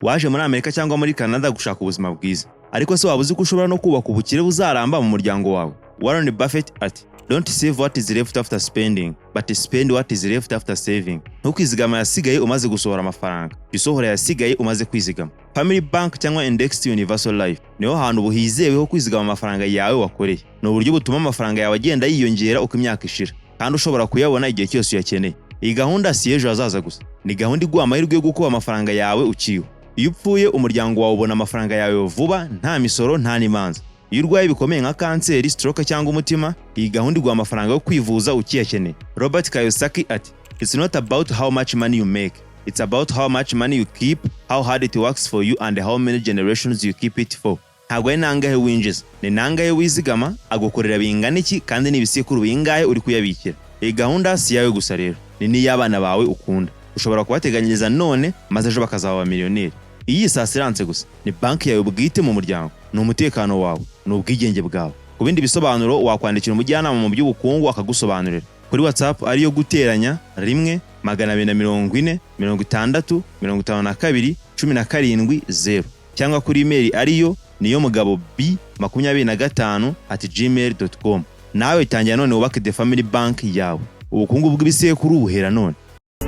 waje muri Amerika cyangwa muri Canada gushaka ubuzima bwiza, ariko se wabuze ko ushobora no kubaka ubukire buzaramba mu muryango wawe. Warren Buffett ati don't save what is left after spending, but spend what is left after saving. Ntukwizigama yasigaye umaze gusohora amafaranga, isohora yasigaye umaze kwizigama. Family Bank cyangwa Indexed Universal Life niho hantu buhizeweho kwizigama amafaranga yawe wakoreye. Ni uburyo butuma amafaranga yawe agenda yiyongera uko imyaka ishira, kandi ushobora kuyabona igihe cyose uyakeneye. Iyi gahunda si ejo hazaza gusa, ni gahunda iguha amahirwe yo gukuba amafaranga yawe ukiwe. Iyo upfuye umuryango wawe ubona amafaranga yawe vuba, nta misoro nta n'imanza. Iyo urwaye bikomeye nka kanseri, stroke cyangwa umutima, iyi gahunda iguha amafaranga yo kwivuza ukiyakeneye. Robert Kiyosaki ati it's not about how much money you make, it's about how much money you keep, how hard it works for you and how many generations you keep it for. Ntabwo ari nangahe winjiza, ni nangahe wizigama, agukorera bingana iki kandi n'ibisekuru bingahe uri kuyabikira. Iyi gahunda si yawe gusa rero, ni n'iy'abana bawe ukunda. Ushobora kubateganyiriza none maze ejo bakazaba abamiliyoneri. Iyi sasiranse gusa ni banki yawe bwite mu muryango, ni umutekano wawe, ni ubwigenge bwawe. Ku bindi bisobanuro wakwandikira umujyanama mu by'ubukungu akagusobanurira kuri WhatsApp ariyo guteranya 1-250-60-52-17-0 cyangwa kuri email ariyo niyomugabo b25@gmail.com. Nawe tangira none wubake the family bank yawe, ubukungu bw'ibisekuru buhera none.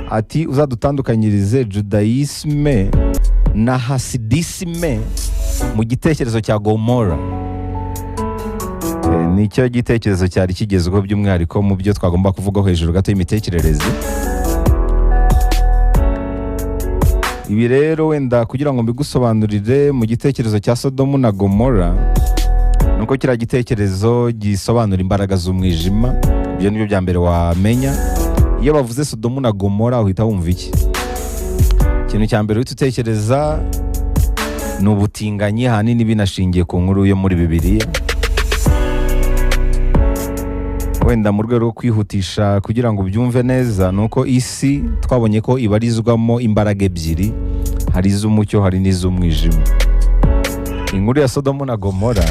Ati uzadutandukanyirize Judaisme na Hasidisme mu gitekerezo cya Gomora. Nicyo gitekerezo cyari kigezweho by'umwihariko mu byo twagomba kuvugaho hejuru gato y'imitekerereze. Ibi rero wenda kugira ngo mbigusobanurire mu gitekerezo cya Sodomu na Gomora, nuko kira gitekerezo gisobanura imbaraga z'umwijima. Ibyo nibyo bya mbere wamenya. Iyo bavuze Sodomu na Gomora uhita wumva iki? Ikintu cya mbere utekereza ni ubutinganyi, hanini binashingiye ku nkuru yo muri Bibiliya. Wenda mu rwego rwo kwihutisha kugira ngo ubyumve neza, nuko isi twabonye ko ibarizwamo imbaraga ebyiri, hari iz'umucyo hari n'iz'umwijima. Inkuru ya Sodomu na Gomora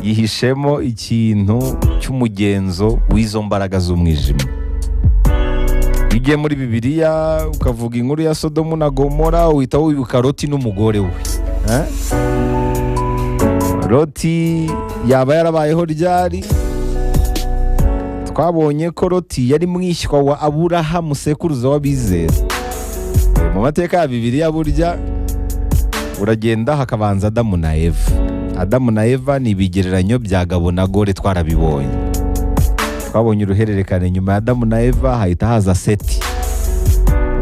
yihishemo ikintu cy'umugenzo w'izo mbaraga z'umwijima. Igiye muri Bibiliya ukavuga inkuru ya Sodomu na Gomora, uhita wibuka Loti n'umugore we. Loti yaba yarabayeho ryari? Twabonye ko Loti yari mwishywa wa Aburahamu sekuruza w'abizera. Mu mateka ya Bibiliya burya uragenda hakabanza Adamu na Eva. Adamu na Eva ni ibigereranyo bya gabo na gore, twarabibonye. Twabonye uruhererekane nyuma ya Adamu na Eva hahita haza Seti.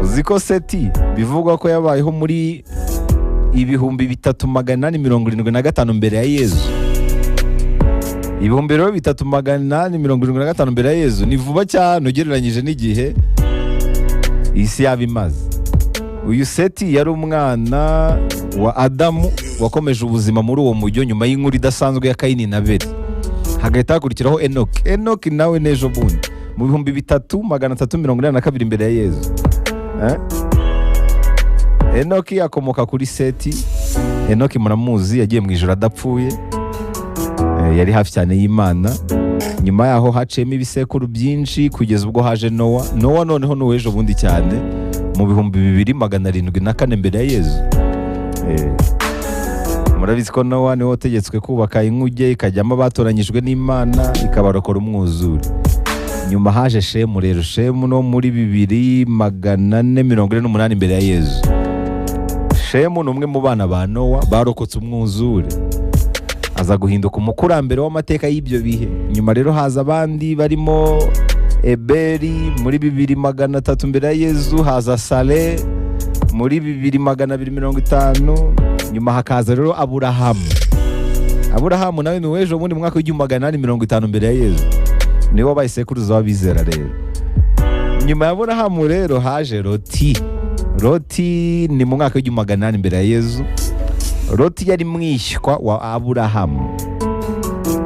Uziko Seti bivugwa ko yabayeho muri 3875 mbere ya Yezu. 3875 mbere ya Yezu ni vuba cyane ugereranyije n'igihe isi yabimaze. Uyu Seti yari umwana wa Adamu wakomeje ubuzima muri uwo mujyo nyuma y'inkuru idasanzwe ya Kayini na Abeli. Hagahita hakurikiraho Enoki. Enoki nawe nejo bundi mu 3382 mbere ya Yezu. Enoki akomoka kuri Seti. Enoki muramuzi, yagiye mu ijuru adapfuye, yari hafi cyane y'Imana. Nyuma yaho haciyemo ibisekuru byinshi kugeza ubwo haje Nowa. Nowa noneho n'uwejo bundi cyane mu 2704 mbere ya Yezu. Murabizi ko Nowa niwe wategetswe kubaka inkuge ikajyamo abatoranyijwe n'Imana ikabarokora umwuzure. Nyuma haje Shemu. Rero Shemu no muri 2448 mbere ya Yezu. Shemu ni umwe mu bana ba Nowa barokotse umwuzure, aza guhinduka umukurambere w'amateka y'ibyo bihe. Nyuma rero haza abandi barimo Eberi muri 2300 mbere ya Yezu, haza Sale muri 2250. Nyuma hakaza rero Aburahamu. Aburahamu nawe ni wejo bundi mwaka w'1850 mbere ya Yezu, niwe wabaye sekuruza w'abizera rero. Nyuma ya Aburahamu rero haje Loti. Loti ni mu mwaka w'1800 mbere ya Yezu. Loti yari mwishywa wa Aburahamu,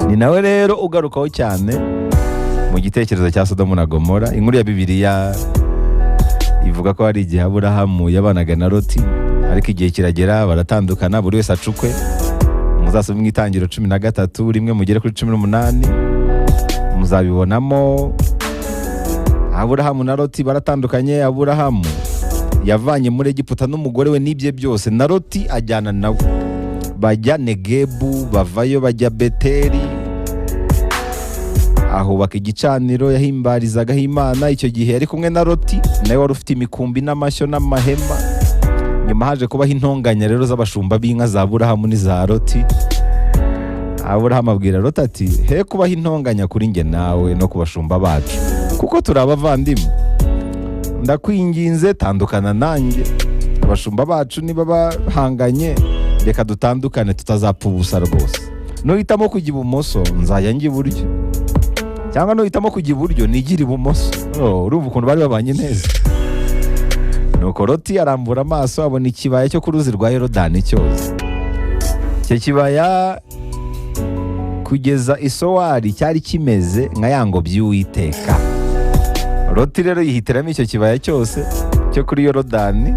ni nawe rero ugarukaho cyane mu gitekerezo cya Sodomu na Gomora. Inkuru ya Bibiliya ivuga ko hari igihe Aburahamu yabanaga na Loti, ariko igihe kiragera baratandukana, buri wese acukwe. Muzasome mu Itangiriro 13 rimwe mugere kuri 18, muzabibonamo Aburahamu na Loti baratandukanye. Aburahamu yavanye muri Egiputa n'umugore we n'ibye byose, na Loti ajyana nawe, bajya Negebu, bavayo bajya Beteli, ahubaka igicaniro yahimbarizagaho Imana. Icyo gihe yari kumwe na Loti, nawe wari ufite imikumbi n'amashyo n'amahema. Nyuma haje kubaho intonganya rero z'abashumba b'inka za Aburahamu n'iza Loti. Aburahamu abwira Loti ati, he kubaho intonganya kuri njye nawe no ku bashumba bacu, kuko turi abavandimwe. Ndakwinginze tandukana nanjye, abashumba bacu niba bahanganye, reka dutandukane tutazapfa ubusa rwose. Nuhitamo kujya ibumoso nzajya njya iburyo, cyangwa nuhitamo kujya iburyo nigire ibumoso. Urumva ukuntu bari babanye neza. Nuko Loti arambura amaso abona ikibaya cyo ku ruzi rwa Yorodani cyose. Icyo kibaya kugeza i Sowari cyari kimeze nka ya ngobyi y'Uwiteka. Loti rero yihitiramo icyo kibaya cyose cyo kuri Yorodani,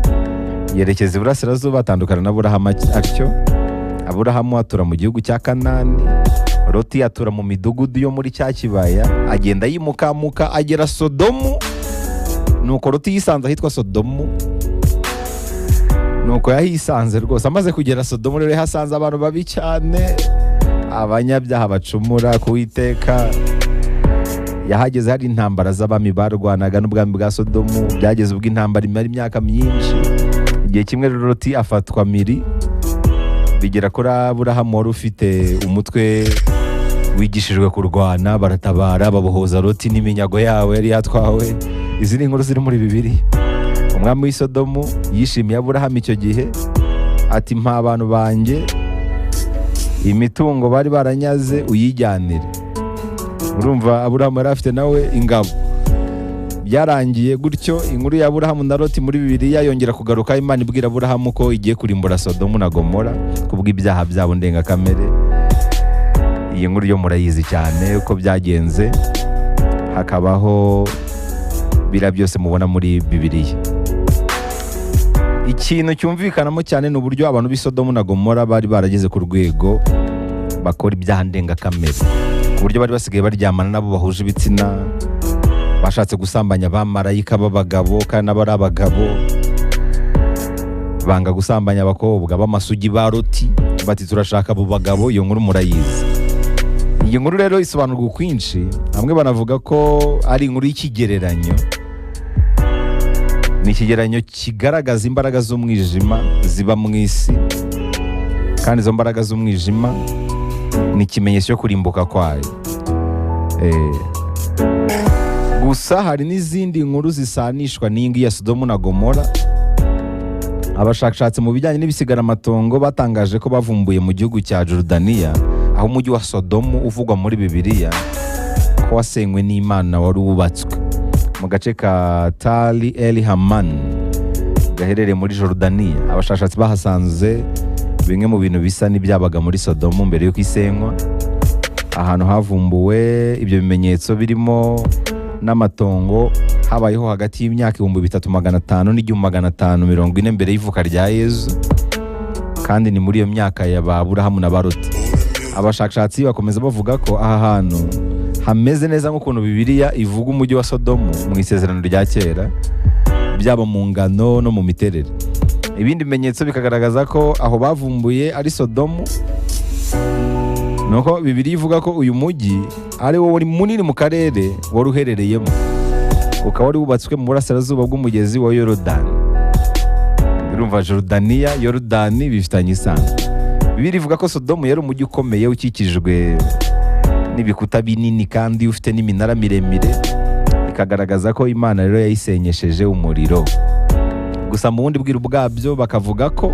yerekeza iburasirazuba, atandukana na Aburahamu atyo. Aburahamu atura mu gihugu cya Kanani, Loti atura mu midugudu yo muri cya kibaya, agenda yimukamuka agera Sodomu. Nuko Loti yisanze ahitwa Sodomu. Nuko yahisanze rwose. Amaze kugera Sodomu rero yahasanze abantu babi cyane, abanyabyaha bacumura ku Uwiteka. Yahageze hari intambara z'abami barwanaga n'ubwami bwa Sodomu, byageze ubwo intambara imara imyaka myinshi. Igihe kimwe rero Loti afatwa miri, bigera kuri Aburahamu wari ufite umutwe wigishijwe kurwana, baratabara babohoza Loti n'iminyago yawe yari yatwawe. Izi ni inkuru ziri muri Bibiliya. Umwami w'i Sodomu yishimiye Aburahamu icyo gihe, ati mpa abantu banjye imitungo bari baranyaze uyijyanire. Urumva Aburahamu yari afite nawe ingabo. Byarangiye gutyo inkuru ya Aburahamu na Loti muri Bibiliya yongera kugaruka. Imana ibwira Aburahamu ko igiye kurimbura Sodomu na Gomora kubw'ibyaha byabo ndengakamere. Iyi nkuru yo murayizi cyane uko byagenze. Hakabaho bira byose mubona muri Bibiliya. Ikintu cyumvikanamo cyane ni uburyo abantu b'i Sodomu na Gomora bari barageze ku rwego bakora ibyaha ndengakamere, ku buryo bari basigaye baryamana nabo bahuje ibitsina, bashatse gusambanya abamarayika b'abagabo kandi nabo ari abagabo, banga gusambanya abakobwa b'amasugi ba Loti, bati turashaka abo bagabo. Iyo nkuru murayizi. Iyi nkuru rero isobanurwa kwinshi, bamwe banavuga ko ari inkuru y'ikigereranyo. Ni ikigereranyo kigaragaza imbaraga z'umwijima ziba mu isi, kandi izo mbaraga z'umwijima ni ikimenyetso cyo kurimbuka kwayo. Gusa hari n'izindi nkuru zisanishwa n'ingi ya Sodomu na Gomora. Abashakashatsi mu bijyanye n'ibisigaramatongo batangaje ko bavumbuye mu gihugu cya Jordaniya, aho umujyi wa Sodomu uvugwa muri Bibiliya ko wasenywe n'Imana wari wubatswe mu gace ka Tali El Haman gaherereye muri Jordaniya. Abashakashatsi bahasanze bimwe mu bintu bisa n'ibyabaga muri Sodomu mbere y'uko isenywa. Ahantu havumbuwe ibyo bimenyetso birimo n'amatongo habayeho hagati y'imyaka 3500 n'1540 mbere y'ivuka rya Yesu, kandi ni muri iyo myaka ya Aburahamu na Loti. Abashakashatsi bakomeza bavuga ko aha hantu hameze neza nk'ukuntu Bibiliya ivuga umujyi wa Sodomu mu isezerano rya kera, byaba mu ngano no mu miterere. Ibindi bimenyetso bikagaragaza ko aho bavumbuye ari Sodomu. Nuko Bibiliya ivuga ko uyu mujyi ari wo wari munini mu karere wari uherereyemo, ukaba wari wubatswe mu burasirazuba bw'umugezi wa Yorodani. Urumva Jordaniya, Yorodani bifitanye isano. Bibiliya ivuga ko Sodomu yari umujyi ukomeye ukikijwe n'ibikuta binini kandi ufite n'iminara miremire, ikagaragaza ko Imana rero yayisenyesheje umuriro. Gusa mu bundi bwiru bwabyo bakavuga ko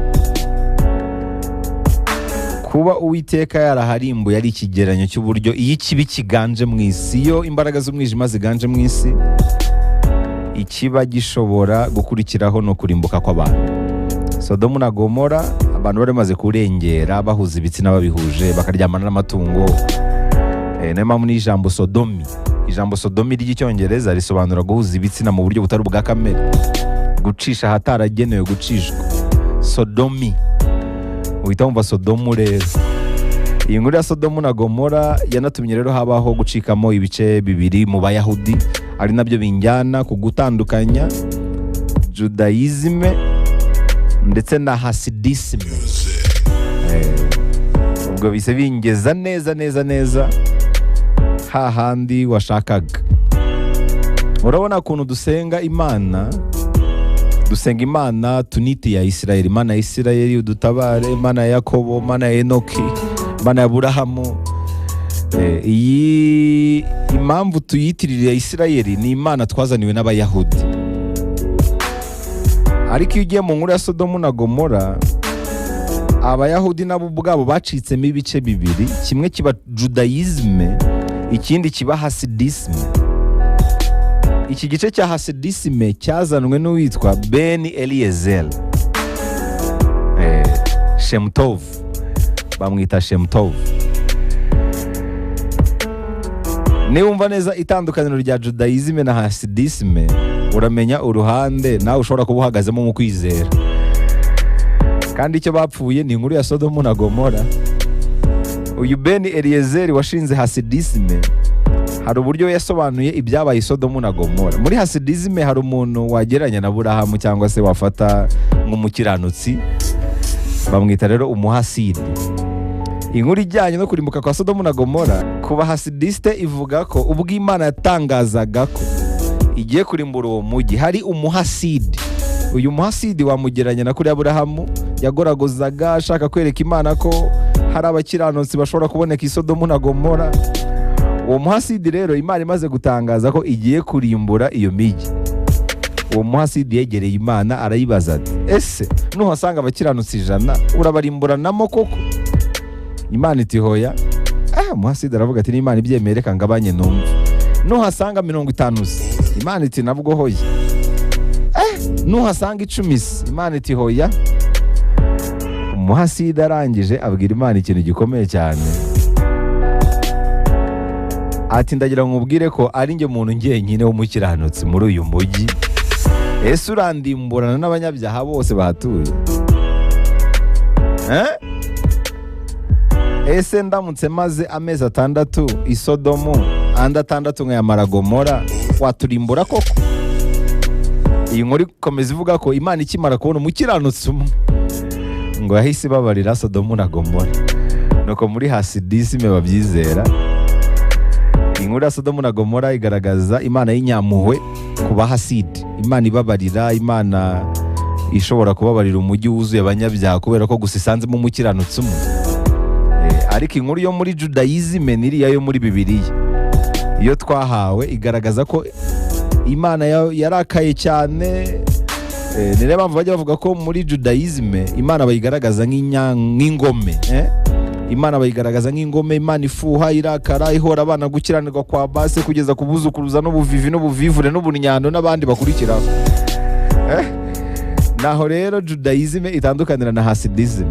kuba Uwiteka yaraharimbuye ari ikigereranyo cy'uburyo iyo ikibi kiganje mu isi, iyo imbaraga z'umwijima ziganje mu isi, ikiba gishobora gukurikiraho no kurimbuka kw'abantu. Sodomu na Gomora abantu bari bamaze kurengera, bahuza ibitsina babihuje, bakaryamana n'amatungo. Niyo mpamvu n'ijambo Sodomi, ijambo Sodomi ry'icyongereza risobanura guhuza ibitsina mu buryo butari ubwa kamere, gucisha ahataragenewe gucishwa. Sodomi uhita wumva Sodomu rero. Iyi nkuru ya Sodomu na Gomora yanatumye rero habaho gucikamo ibice bibiri mu Bayahudi, ari nabyo binjyana ku gutandukanya Judaisme ndetse na Hasidisme. Ubwo bise bingeza neza hahandi washakaga. Urabona ukuntu dusenga Imana tuniti ya Isirayeli, Imana ya Isirayeli udutabare, Imana ya Yakobo, Imana ya Enoki, Imana ya Aburahamu. Iyi impamvu tuyitirira Isirayeli ni Imana twazaniwe n'Abayahudi. Ariko iyo ugiye mu nkuru ya Sodomu na Gomora, Abayahudi nabo ubwabo bacitsemo ibice bibiri, kimwe kiba Judaisme, ikindi kiba Hasidisme. Iki gice cya Hasidisme cyazanwe n'uwitwa Ben Eliezer Shemtov, bamwita Shemtov. Niwumva neza itandukaniro rya Judaisme na Hasidisme, uramenya uruhande nawe ushobora kuba uhagazemo mu kwizera. Kandi icyo bapfuye ni inkuru ya Sodomu na Gomora. Uyu Ben Eliezer washinze Hasidisme, hari uburyo yasobanuye ibyabaye i Sodomu na Gomora. Muri Hasidisme hari umuntu wageranya na Aburahamu cyangwa se wafata nk'umukiranutsi, bamwita rero Umuhasidi. Inkuru ijyanye no kurimbuka kwa Sodomu na Gomora, kuba Hasidiste ivuga ko ubwo Imana yatangazaga ko igiye kurimbura uwo mujyi, hari Umuhasidi. Uyu Muhasidi wamugeranya na kuri Aburahamu, yagoragozaga ashaka kwereka Imana ko hari abakiranutsi bashobora kuboneka i Sodomu na Gomora. Uwo Muhasidi rero Imana imaze gutangaza ko igiye kurimbura iyo migi, uwo Muhasidi yegereye Imana arayibaza ati, ese nuhasanga abakiranutsi 100 urabarimburanamo koko? Imana iti hoya. Muhasidi aravuga ati, n'Imana ibyemeye reka ngabanye numva. Nuhasanga 50, Imana iti nabwo hoya. Nuhasanga 10, Imana iti hoya. Umuhasidi arangije abwira Imana ikintu gikomeye cyane, ati ndagira ngo mubwire ko ari njye muntu njyenyine w'umukiranutsi muri uyu mujyi. Ese urandimburana n'abanyabyaha bose bahatuye? Ese ndamutse maze amezi 6 i Sodomu, andi 6 nkayamara Gomora, waturimbura koko? Iyi nkuru ikomeza ivuga ko Imana ikimara kubona umukiranutsi umwe, ngo yahise babarira Sodomu na Gomora. Nuko muri Hasidisme babyizera. Inkuru ya Sodomu na Gomora igaragaza Imana y'inyampuhwe ku Bahasidi, Imana ibabarira, Imana ishobora kubabarira umujyi wuzuye abanyabyaha kubera ko gusa isanzemo umukiranutsi umwe. Ariko inkuru yo muri Judaisme n'iriya yo muri Bibiliya, iyo twahawe igaragaza ko Imana yarakaye cyane. Ni rero mpamvu bajya bavuga ko muri Judaisme Imana bayigaragaza nk'ingome. Imana bayigaragaza nk'ingome, Imana ifuha, irakara, ihora abana gukiranirwa kwa base kugeza kubuzukuruza n'ubuvivi n'ubuvivure n'ubunyando n'abandi bakurikiraho. Naho rero Judaisme itandukanira na Hasidisme.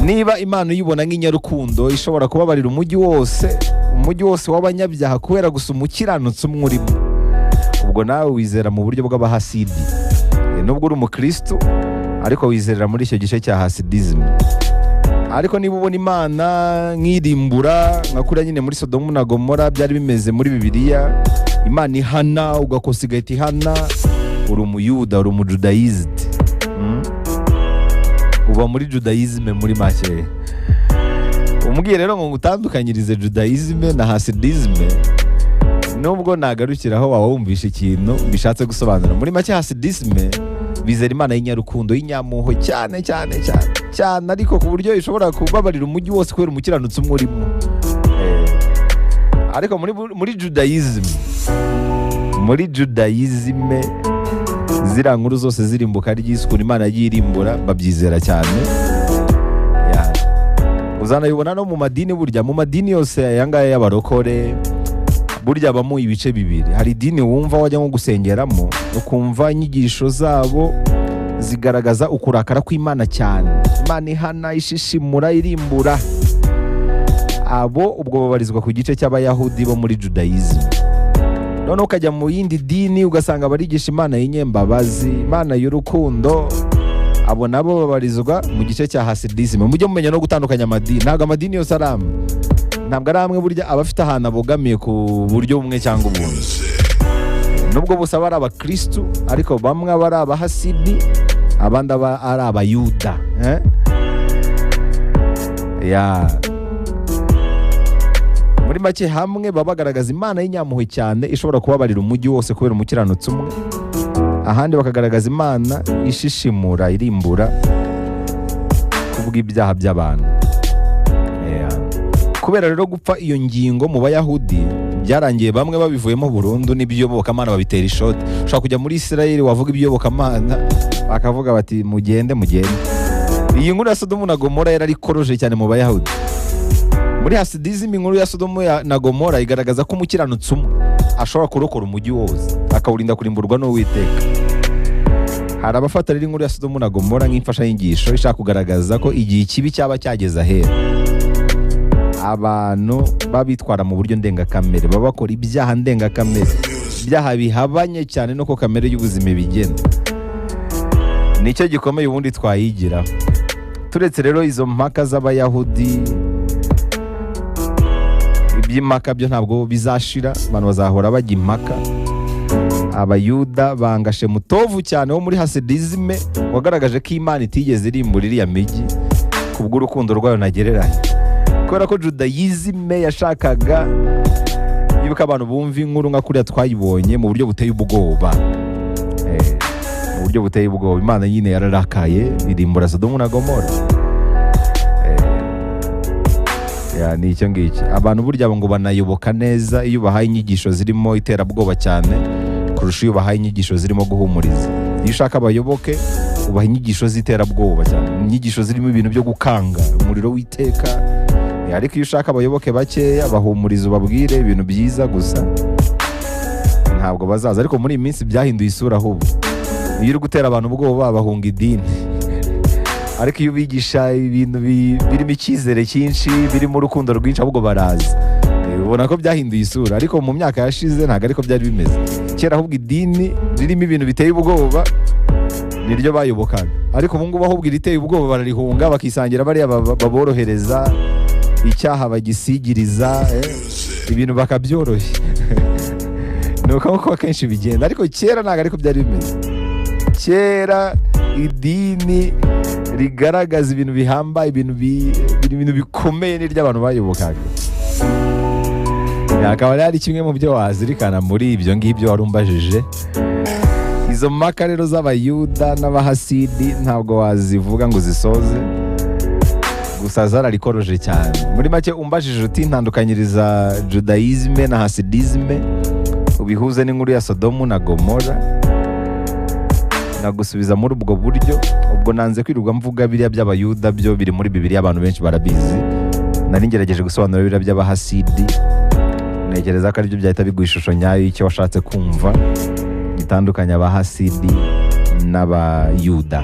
Niba Imana uyibona nk'inyarukundo ishobora kubabarira umujyi wose w'abanyabyaha kubera gusa umukiranutsi umwe urimo, ubwo nawe wizera mu buryo bw'Abahasidi. Nubwo uri umukristo ariko wizerera muri icyo gice cya Hasidisme. Ariko niba ubona Imana nk'irimbura nka kuriya nyine muri Sodomu na Gomora byari bimeze muri Bibiliya, Imana ihana ugakosa igahita ihana, uri umuyuda, uri umujudayiziti. Uba muri Judaisme muri make. Umubwiye rero ngo utandukanyirize Judaisme na Hasidisme, nubwo nagarukiraho wawe wumvisha ikintu bishatse gusobanura. Muri make Hasidisme bizera Imana y'inyarukundo, y'inyampuhwe cyane, ariko ku buryo ishobora kubabarira umujyi wose kubera umukiranutsi umwe urimo. Ariko muri Judaisme ziriya nkuru zose zirimbuka ry'isuku Imana yirimbura babyizera cyane. Uzanayibona no mu madini. Burya mu madini yose aya ngaya y'abarokore burya bamo ibice bibiri. Hari idini wumva wajya nko gusengeramo ukumva inyigisho zabo zigaragaza ukurakara kw'Imana cyane, Imana ihana, ishishimura, irimbura. Abo ubwo babarizwa ku gice cy'Abayahudi bo muri Judaisme. None ukajya mu yindi dini ugasanga barigisha Imana y'inyembabazi, Imana y'urukundo. Abo nabo babarizwa mu gice cya Hasidisme. Mujye mumenya no gutandukanya amadini. Ntabwo amadini yose ari amwe. Ntabwo ari amwe, burya abafite ahantu abogamiye ku buryo bumwe cyangwa ubundi. nubwo bose aba ari abakristu ariko bamwe aba ari abahasidi abandi aba ari abayuda muri make hamwe baba bagaragaza Imana y'inyampuhwe cyane ishobora kubabarira umujyi wose kubera umukiranutsi umwe, ahandi bakagaragaza Imana ishishimura irimbura kubw'ibyaha by'abantu. Kubera rero gupfa iyo ngingo mu Bayahudi byarangiye bamwe babivuyemo burundu n'iby'iyobokamana babitera ishoti. Ushobora kujya muri Isirayeli wavuga iby'iyobokamana bakavuga bati mugende. Iyi nkuru ya Sodomu na Gomora yararikoroje cyane mu Bayahudi. Muri Hasidizm inkuru ya Sodomu na Gomora igaragaza ko umukiranutsi umwe ashobora kurokora umujyi wose akawurinda kurimburwa n'Uwiteka. Hari abafata rero inkuru ya Sodomu na Gomora nk'imfashanyigisho ishaka kugaragaza ko igihe ikibi cyaba cyageze ahera abantu babitwara mu buryo ndengakamere, baba bakora ibyaha ndengakamere, ibyaha bihabanye cyane no ko kamere y'ubuzima bigena. Nicyo gikomeye ubundi twayigiraho. Turetse rero izo mpaka z'Abayahudi, iby'impaka byo ntabwo bizashira, abantu bazahora bajya impaka. Abayuda bangashe mutovu cyane wo muri Hasidizm wagaragaje ko Imana itigeze irimbura iriya migi kubw'urukundo rwayo ntagereranya. Kubera ko Judayizm yashakaga yuko abantu bumva inkuru nka kuriya twayibonye mu buryo buteye ubwoba. Mu buryo buteye ubwoba Imana nyine yararakaye irimbura Sodomu na Gomora. Ni icyo ngicyo. Abantu burya ngo banayoboka neza iyo bahaye inyigisho zirimo iterabwoba cyane kurusha iyo bahaye inyigisho zirimo guhumuriza. Iyo ushaka abayoboke ubaha inyigisho z'iterabwoba cyane, inyigisho zirimo ibintu byo gukanga umuriro w'iteka. Ariko iyo ushaka abayoboke bakeya bahumuriza ubabwire ibintu byiza gusa ntabwo bazaza. Ariko muri iyi minsi byahinduye isura ahubwo. Iyo uri gutera abantu ubwoba bahunga idini. Ariko iyo ubigisha ibintu birimo icyizere cyinshi birimo urukundo rwinshi ahubwo baraza. Ubona ko byahinduye isura. Ariko mu myaka yashize ntabwo ariko byari bimeze. Kera ahubwo idini ririmo ibintu biteye ubwoba niryo bayobokaga, ariko ubu ngubu ahubwo iriteye ubwoba bararihunga bakisangira bariya baborohereza icyaha bagisigiriza ibintu bakabyoroshya. Nuko uko akenshi bigenda. Ariko kera ntabwo ariko byari bimeze. Kera idini rigaragaza ibintu bihambaye, ibintu bikomeye n'iry'abantu bayobokaga. Akaba ari kimwe mu byo wazirikana muri ibyo ngibyo warumbajije. Izo mpaka rero z'Abayuda n'Abahasidi ntabwo wazivuga ngo zisoze, gusa zararikoroje cyane. Muri make umbajije uti ntandukanyiriza Judayizm na Hasidizm ubihuze n'inkuru ya Sodomu na Gomora, nagusubiza muri ubwo buryo. Ubwo nanze kwirirwa mvuga biriya by'Abayuda byo biri muri Bibiliya abantu benshi barabizi. Nari ngerageje gusobanura biriya by'Abahasidi, ntekereza ko aribyo byahita biguha ishusho nyayo y'icyo washatse kumva gitandukanya Abahasidi n'Abayuda.